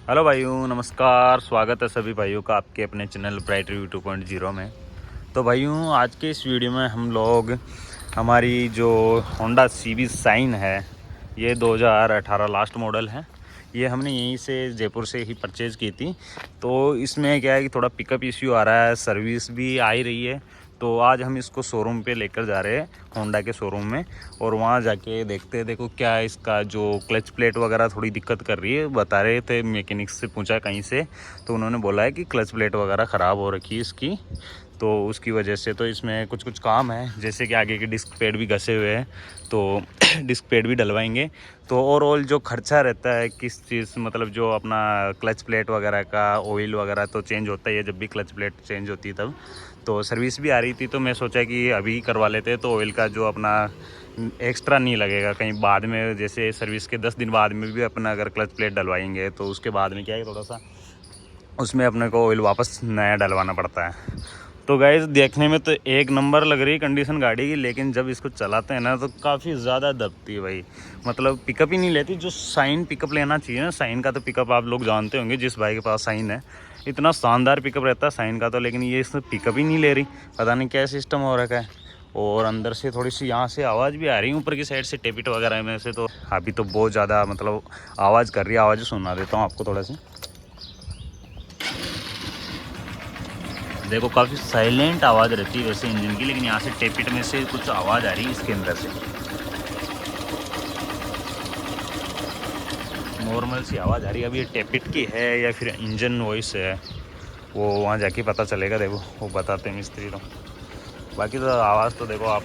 Hello भाइयों, नमस्कार। स्वागत है सभी भाइयों का आपके अपने चैनल ब्राइट रिव्यू 2.0 में। तो भाइयों, आज के इस वीडियो में हम लोग हमारी जो होंडा सीबी साइन है, ये 2018 लास्ट मॉडल है। ये हमने यहीं से जयपुर से ही परचेज़ की थी। तो इसमें क्या है कि थोड़ा पिकअप इश्यू आ रहा है, सर्विस भी आ ही रही है। तो आज हम इसको शोरूम पे लेकर जा रहे हैं, होंडा के शोरूम में, और वहाँ जाके देखते हैं। देखो क्या है, इसका जो क्लच प्लेट वगैरह थोड़ी दिक्कत कर रही है। बता रहे थे, मैकेनिक्स से पूछा कहीं से, तो उन्होंने बोला है कि क्लच प्लेट वगैरह ख़राब हो रखी है इसकी, तो उसकी वजह से तो इसमें कुछ कुछ काम है। जैसे कि आगे के डिस्क पैड भी घसे हुए हैं, तो डिस्क पैड भी डलवाएंगे। तो ओवरऑल जो खर्चा रहता है किस चीज़, मतलब जो अपना क्लच प्लेट वगैरह का ऑयल वगैरह तो चेंज होता ही है जब भी क्लच प्लेट चेंज होती है तब। तो सर्विस भी आ रही थी, तो मैं सोचा कि अभी करवा लेते हैं, तो ऑयल का जो अपना एक्स्ट्रा नहीं लगेगा कहीं बाद में। जैसे सर्विस के 10 दिन बाद में भी अपना अगर क्लच प्लेट डलवाएंगे तो उसके बाद में क्या है, थोड़ा सा उसमें अपने को ऑयल वापस नया डलवाना पड़ता है। तो गाइस, देखने में तो एक नंबर लग रही है कंडीशन गाड़ी की, लेकिन जब इसको चलाते हैं ना तो काफ़ी ज़्यादा दबती है भाई। मतलब पिकअप ही नहीं लेती जो साइन पिकअप लेना चाहिए ना। साइन का तो पिकअप आप लोग जानते होंगे, जिस भाई के पास साइन है इतना शानदार पिकअप रहता है साइन का तो, लेकिन ये इसमें पिकअप ही नहीं ले रही। पता नहीं क्या सिस्टम हो रखा है। और अंदर से थोड़ी सी यहाँ से आवाज़ भी आ रही है, ऊपर की साइड से टेपिट वगैरह में से। तो अभी तो बहुत ज़्यादा मतलब आवाज़ कर रही है। आवाज़ सुना देता हूँ आपको थोड़ा सी। देखो काफ़ी साइलेंट आवाज़ रहती है वैसे इंजन की, लेकिन यहाँ से टेपिट में से कुछ आवाज़ आ रही है इसके अंदर से। नॉर्मल सी आवाज़ आ रही है। अभी ये टेपिट की है या फिर इंजन वॉइस है, वो वहाँ जाके पता चलेगा। देखो वो बताते हैं मिस्त्री। तो बाकी तो आवाज़ तो देखो आप।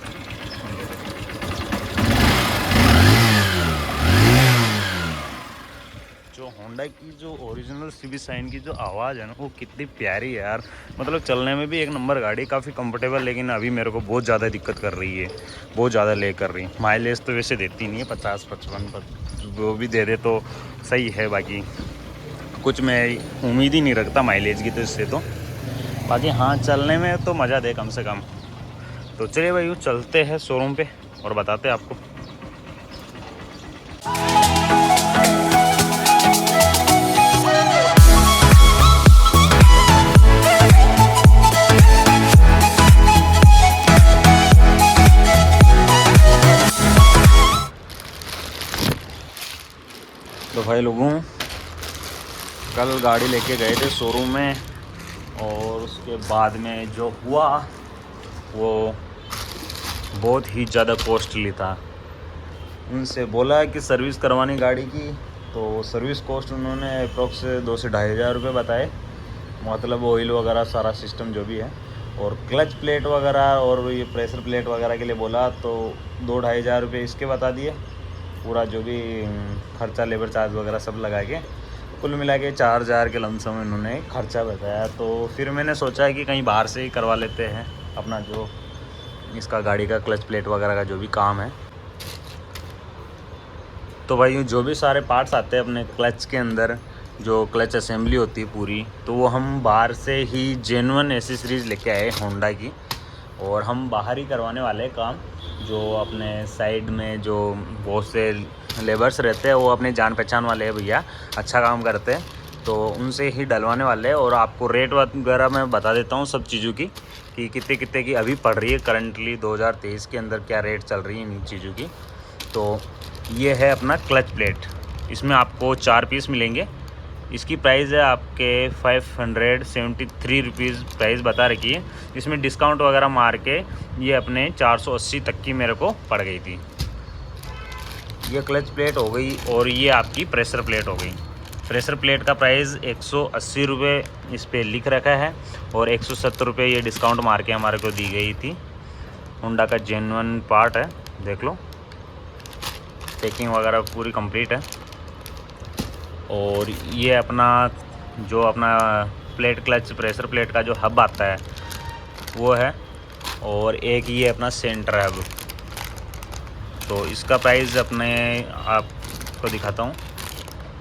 जो होंडा की जो ओरिजिनल सीबी साइन की जो आवाज़ है ना, वो कितनी प्यारी है यार। मतलब चलने में भी एक नंबर गाड़ी, काफ़ी कंफर्टेबल। लेकिन अभी मेरे को बहुत ज़्यादा दिक्कत कर रही है, बहुत ज़्यादा ले कर रही। माइलेज तो वैसे देती नहीं है, 50-55 वो भी दे दे तो सही है। बाकी कुछ मैं उम्मीद ही नहीं रखता माइलेज की तो इससे तो। बाकी हाँ, चलने में तो मज़ा दे कम से कम। तो चलिए भाई, चलते हैं शोरूम पे और बताते हैं आपको। तो भाई लोगों, कल गाड़ी लेके गए थे शोरूम में, और उसके बाद में जो हुआ वो बहुत ही ज़्यादा कॉस्टली था। उनसे बोला कि सर्विस करवानी गाड़ी की, तो सर्विस कॉस्ट उन्होंने अप्रॉक्स 2 से 2,500 रुपये बताए। मतलब ऑयल वगैरह सारा सिस्टम जो भी है, और क्लच प्लेट वगैरह और ये प्रेशर प्लेट वगैरह के लिए बोला तो 2-2,500 रुपये इसके बता दिए। पूरा जो भी खर्चा, लेबर चार्ज वगैरह सब लगा के कुल मिला के 4,000 के लमसम इन्होंने खर्चा बताया। तो फिर मैंने सोचा कि कहीं बाहर से ही करवा लेते हैं अपना जो इसका गाड़ी का क्लच प्लेट वगैरह का जो भी काम है। तो भाई जो भी सारे पार्ट्स आते हैं अपने क्लच के अंदर, जो क्लच असेंबली होती है पूरी, तो वो हम बाहर से ही जेन्युइन एसेसरीज लेके आए होंडा की, और हम बाहर ही करवाने वाले हैं काम। जो अपने साइड में जो बहुत से लेबर्स रहते हैं, वो अपने जान पहचान वाले हैं भैया, अच्छा काम करते हैं, तो उनसे ही डलवाने वाले हैं। और आपको रेट वगैरह मैं बता देता हूँ सब चीज़ों की, कि कितने कितने की अभी पड़ रही है करंटली 2023 के अंदर, क्या रेट चल रही है इन चीज़ों की। तो ये है अपना क्लच प्लेट। इसमें आपको 4 पीस मिलेंगे। इसकी प्राइस है आपके 573 रुपीज़ प्राइस बता रखी है। इसमें डिस्काउंट वगैरह मार के ये अपने 480 तक की मेरे को पड़ गई थी। ये क्लच प्लेट हो गई, और ये आपकी प्रेशर प्लेट हो गई। प्रेशर प्लेट का प्राइस 180 रुपये इस पर लिख रखा है, और 170 रुपये ये डिस्काउंट मार के हमारे को दी गई थी। होंडा का जेन्युइन पार्ट है, देख लो, पैकिंग वगैरह पूरी कंप्लीट है। और ये अपना जो अपना प्लेट क्लच प्रेशर प्लेट का जो हब आता है वो है, और एक ये अपना सेंटर हब। तो इसका प्राइस अपने आपको दिखाता हूँ।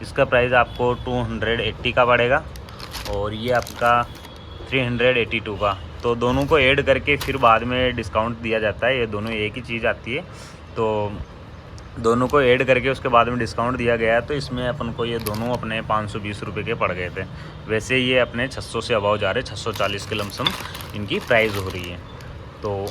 इसका प्राइस आपको 280 का पड़ेगा, और ये आपका 382 का। तो दोनों को ऐड करके फिर बाद में डिस्काउंट दिया जाता है। ये दोनों एक ही चीज़ आती है। तो दोनों को ऐड करके उसके बाद में डिस्काउंट दिया गया है, तो इसमें अपन को ये दोनों अपने 520 रुपये के पड़ गए थे। वैसे ये अपने 600 से अबाव जा रहे, 640 के लमसम इनकी प्राइस हो रही है। तो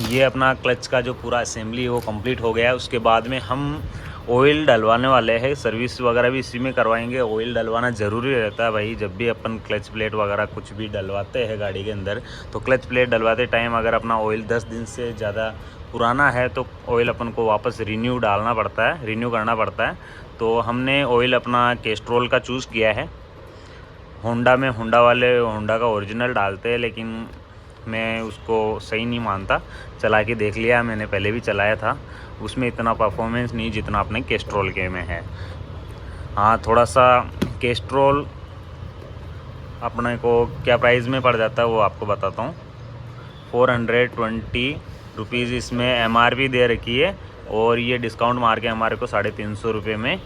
ये अपना क्लच का जो पूरा असेंबली है वो कंप्लीट हो गया है। उसके बाद में हम ऑयल डलवाने वाले हैं, सर्विस वगैरह भी इसी में करवाएंगे। ऑयल डलवाना ज़रूरी रहता है भाई, जब भी अपन क्लच प्लेट वगैरह कुछ भी डलवाते हैं गाड़ी के अंदर, तो क्लच प्लेट डलवाते टाइम अगर अपना ऑयल 10 दिन से ज़्यादा पुराना है तो ऑयल अपन को वापस रिन्यू डालना पड़ता है, रिन्यू करना पड़ता है। तो हमने ऑयल अपना कैस्ट्रॉल का चूज़ किया है। होंडा में होंडा वाले होंडा का ओरिजिनल डालते हैं, लेकिन मैं उसको सही नहीं मानता। चला के देख लिया, मैंने पहले भी चलाया था, उसमें इतना परफॉर्मेंस नहीं जितना अपने कैस्ट्रॉल के में है। हाँ, थोड़ा सा कैस्ट्रॉल अपने को क्या प्राइस में पड़ जाता है वो आपको बताता हूँ। 420 रुपीज़ इसमें MRP दे रखी है, और ये डिस्काउंट मार के हमारे को 350 रुपये में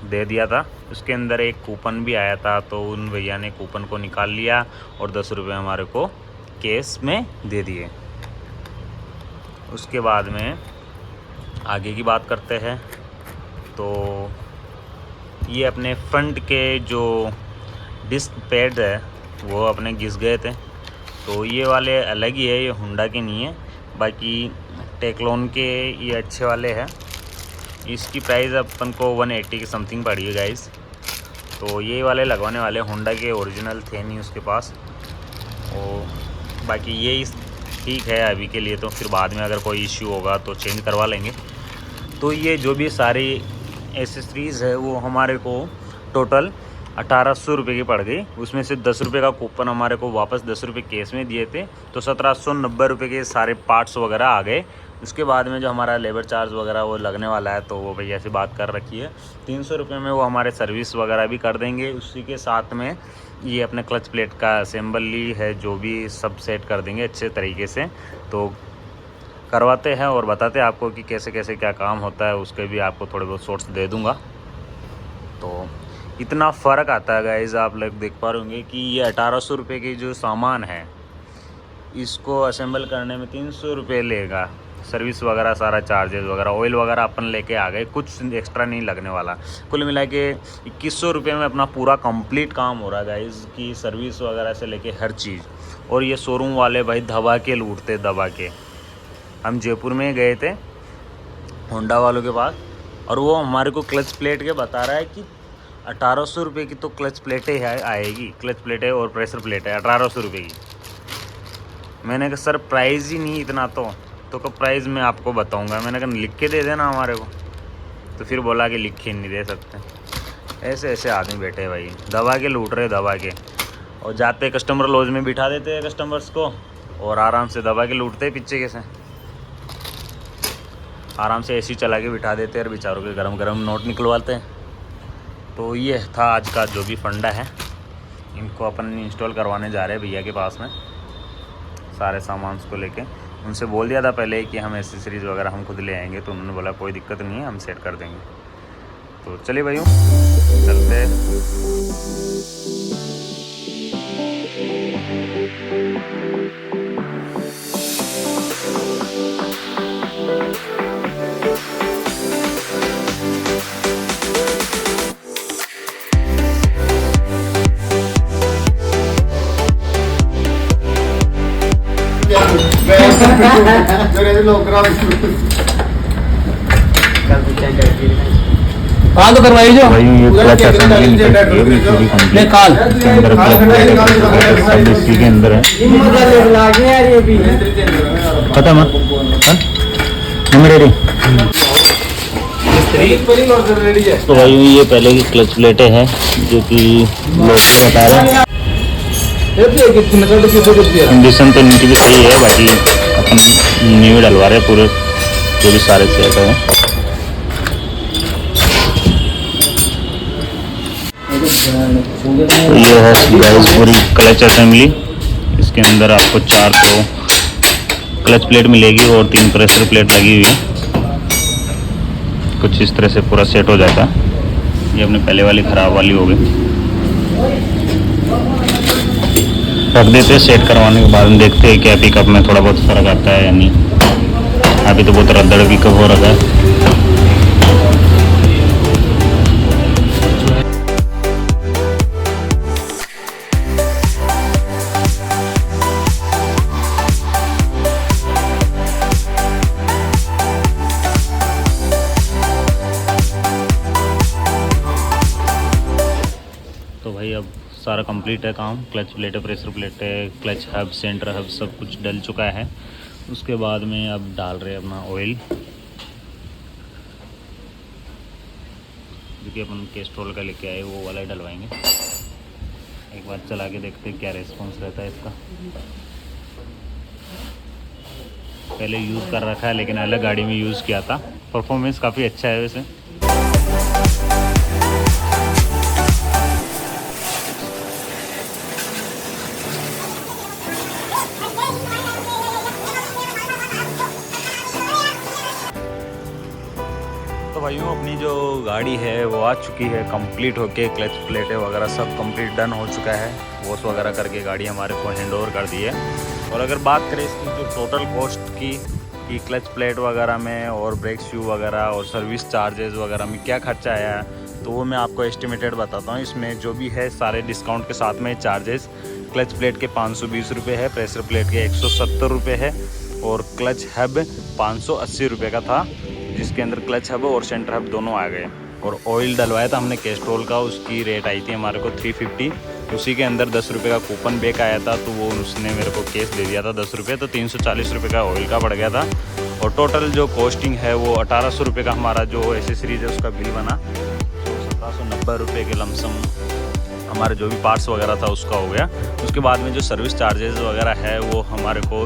दे दिया था। उसके अंदर एक कूपन भी आया था, तो उन भैया ने कूपन को निकाल लिया और 10 रुपये हमारे को केस में दे दिए। उसके बाद में आगे की बात करते हैं। तो ये अपने फ्रंट के जो डिस्क पैड है वो अपने घिस गए थे, तो ये वाले अलग ही है, ये होंडा के नहीं है। बाकी टेक्लोन के ये अच्छे वाले हैं। इसकी प्राइस अपन को 180 के समथिंग पड़ी है गाइस। तो ये वाले लगवाने वाले, होंडा के ओरिजिनल थे नहीं उसके पास। और बाकी ये ठीक है अभी के लिए, तो फिर बाद में अगर कोई इश्यू होगा तो चेंज करवा लेंगे। तो ये जो भी सारी एसेसरीज़ है वो हमारे को टोटल 1800 रुपये की पड़ गई। उसमें से 10 रुपये का कूपन हमारे को वापस 10 रुपये केस में दिए थे, तो 1790 रुपये के सारे पार्ट्स वगैरह आ गए। उसके बाद में जो हमारा लेबर चार्ज वगैरह वो लगने वाला है, तो वो भैया से बात कर रखी है। 300 रुपये में वो हमारे सर्विस वगैरह भी कर देंगे। उसी के साथ में ये अपने क्लच प्लेट का असेंबली है जो भी सब सेट कर देंगे अच्छे तरीके से। तो करवाते हैं और बताते हैं आपको कि कैसे कैसे क्या काम होता है, उसके भी आपको थोड़े बहुत शॉर्ट्स दे दूँगा। तो इतना फ़र्क आता है गाइस, आप लोग देख पा रहे होंगे कि ये 1800 रुपये की जो सामान है इसको असेंबल करने में 300 रुपये लेगा। सर्विस वगैरह सारा चार्जेस वगैरह, ऑयल वगैरह अपन लेके आ गए, कुछ एक्स्ट्रा नहीं लगने वाला। कुल मिला के 2100 रुपये में अपना पूरा कंप्लीट काम हो रहा है गाइस, की सर्विस वगैरह से लेके हर चीज़। और ये शोरूम वाले भाई दबा के लूटते, दबा के। हम जयपुर में गए थे होंडा वालों के पास, और वो हमारे को क्लच प्लेट के बता रहा है कि 1800 रुपये की तो क्लच प्लेटें आएगी, क्लच प्लेटें और प्रेशर प्लेट है 1800 रुपये की। मैंने कहा सर प्राइस ही नहीं इतना, तो कब प्राइस मैं आपको बताऊंगा। मैंने कहा लिख के दे देना हमारे को, तो फिर बोला कि लिख के नहीं दे सकते। ऐसे ऐसे आदमी बैठे हैं भाई, दबा के लूट रहे, दबा के। और जाते कस्टमर लॉज में बिठा देते हैं कस्टमर्स को, और आराम से दबा के लूटते हैं पीछे के से। आराम से एसी चला के बिठा देते हैं और बेचारों के गरम गरम नोट निकलवाते हैं। तो ये था आज का जो भी फंडा है, इनको अपन इंस्टॉल करवाने जा रहे हैं भैया के पास में, सारे सामान को लेके। उनसे बोल दिया था पहले कि हम एसेसरीज़ वगैरह हम खुद ले आएंगे, तो उन्होंने बोला कोई दिक्कत नहीं है, हम सेट कर देंगे। तो चलिए भाइयों चलते हैं। काल तो करवाई जो भाई ये क्लच असेंबली काल इसके अंदर सब इसी के अंदर है। खत्म रेडी। तो भाई ये पहले की क्लच प्लेटें हैं जो कि लोग बता रहे हैं। कंडीशन तो इनकी भी सही है, बाकी अपन न्यू डलवा रहे पूरे जो भी सारे सेट हैं। ये है गाइस पूरी क्लच असेंबली। इसके अंदर आपको 4 तो क्लच प्लेट मिलेगी और 3 प्रेशर प्लेट लगी हुई है। कुछ इस तरह से पूरा सेट हो जाता है। ये अपनी पहले वाली ख़राब वाली हो गई, रख देते हैं। सेट करवाने के बाद में देखते हैं क्या पिकअप में थोड़ा बहुत फ़र्क आता है या नहीं। अभी तो बहुत रद्दड़ पिकअप हो रखा है। तो भाई अब सारा कंप्लीट है काम। क्लच प्लेट है, प्रेशर प्लेट है, क्लच हब, सेंटर हब सब कुछ डल चुका है। उसके बाद में अब डाल रहे हैं अपना ऑयल, जो कि अपन कैस्ट्रोल का लेके आए वो वाला ही डलवाएंगे। एक बार चला के देखते हैं क्या रिस्पॉन्स रहता है इसका। पहले यूज़ कर रखा है लेकिन अलग गाड़ी में यूज़ किया था। परफॉर्मेंस काफ़ी अच्छा है वैसे। तो भाइयों अपनी जो गाड़ी है वो आ चुकी है कंप्लीट होके। क्लच प्लेटें वगैरह सब कंप्लीट डन हो चुका है। वॉश वगैरह करके गाड़ी हमारे को हैंड ओवर कर दी है। और अगर बात करें इसकी जो टोटल कॉस्ट की कि क्लच प्लेट वगैरह में और ब्रेक शू वगैरह और सर्विस चार्जेस वगैरह में क्या खर्चा आया है, तो वो मैं आपको एस्टिमेटेड बताता हूँ। इसमें जो भी है सारे डिस्काउंट के साथ में चार्जेस, क्लच प्लेट के 520 रुपये है, प्रेशर प्लेट के 170 रुपये है और क्लच हब 580 रुपये का था, जिसके अंदर क्लच हब और सेंटर हब दोनों आ गए। और ऑयल डलवाया था हमने कैस्ट्रोल का, उसकी रेट आई थी हमारे को 350। उसी के अंदर 10 रुपये का कूपन बैक आया था, तो वो उसने मेरे को कैश दे दिया था 10 रुपये, तो 340 रुपये का ऑयल का पड़ गया था। और टोटल जो कॉस्टिंग है वो 1800 रुपये का हमारा जो एसेसरीज है उसका बिल बना। तो 1790 रुपये के लमसम हमारे जो भी पार्ट्स वगैरह था उसका हो गया। उसके बाद में जो सर्विस चार्जेस वगैरह है वो हमारे को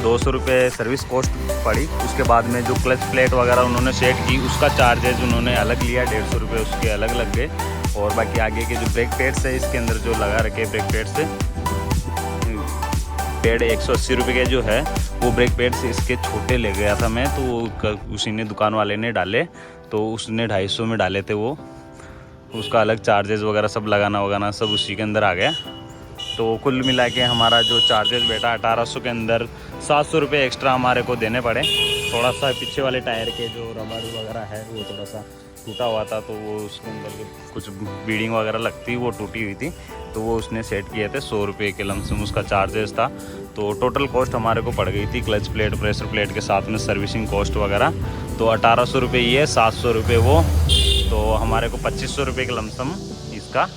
200 रुपये सर्विस कॉस्ट पड़ी। उसके बाद में जो क्लच प्लेट वगैरह उन्होंने सेट की उसका चार्जेस उन्होंने अलग लिया, 150 रुपये उसके अलग लग गए। और बाकी आगे के जो ब्रेक पैड्स है इसके अंदर जो लगा रखे ब्रेक पैड्स से पेड़ 180 रुपये के जो है वो ब्रेक पैड्स इसके छोटे ले गया था मैं, तो वो उसी ने दुकान वाले ने डाले, तो उसने 250 में डाले थे वो। उसका अलग चार्जेस वगैरह सब लगाना वगाना सब उसी के अंदर आ गया। तो कुल मिला के हमारा जो चार्जेस बैठा 1800 के अंदर 700 रुपये एक्स्ट्रा हमारे को देने पड़े। थोड़ा सा पीछे वाले टायर के जो रबड़ वगैरह है वो थोड़ा सा टूटा हुआ था, तो वो उसके अंदर कुछ बीडिंग वगैरह लगती वो टूटी हुई थी, तो वो उसने सेट किए थे। 100 रुपये के लमसम उसका चार्जेस था। तो टोटल कॉस्ट हमारे को पड़ गई थी क्लच प्लेट प्रेशर प्लेट के साथ में सर्विसिंग कॉस्ट वगैरह, तो 1800 रुपये ये, 700 रुपये वो, तो हमारे को 2500 रुपये के लमसम इसका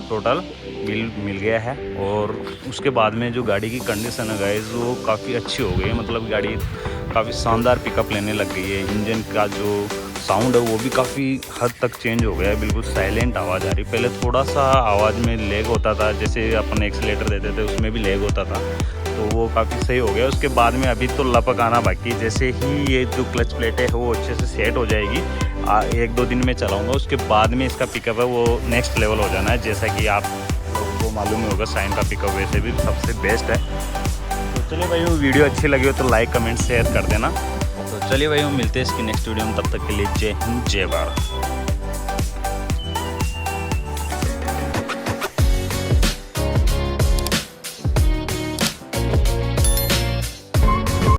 टोटल बिल मिल गया है। और उसके बाद में जो गाड़ी की कंडीशन है गाइस वो काफ़ी अच्छी हो गई है। मतलब गाड़ी काफ़ी शानदार पिकअप लेने लग गई है। इंजन का जो साउंड है वो भी काफ़ी हद तक चेंज हो गया है, बिल्कुल साइलेंट आवाज़ आ रही। पहले थोड़ा सा आवाज़ में लेग होता था, जैसे अपन एक्सीलेटर देते थे उसमें भी लेग होता था, तो वो काफ़ी सही हो गया। उसके बाद में अभी तो लपक आना बाकी। जैसे ही ये जो क्लच प्लेट है वो अच्छे से सेट हो जाएगी, 1-2 दिन में चलाऊँगा, उसके बाद में इसका पिकअप है वो नेक्स्ट लेवल हो जाना है। जैसा कि आप लोगों को मालूम ही होगा शाइन का पिकअप वैसे भी सबसे बेस्ट है। तो चलिए भाई वीडियो अच्छी लगी हो तो लाइक कमेंट शेयर कर देना। तो चलिए भाई मिलते हैं इसकी नेक्स्ट वीडियो में, तब तक के लिए जय हिंद जय भारत।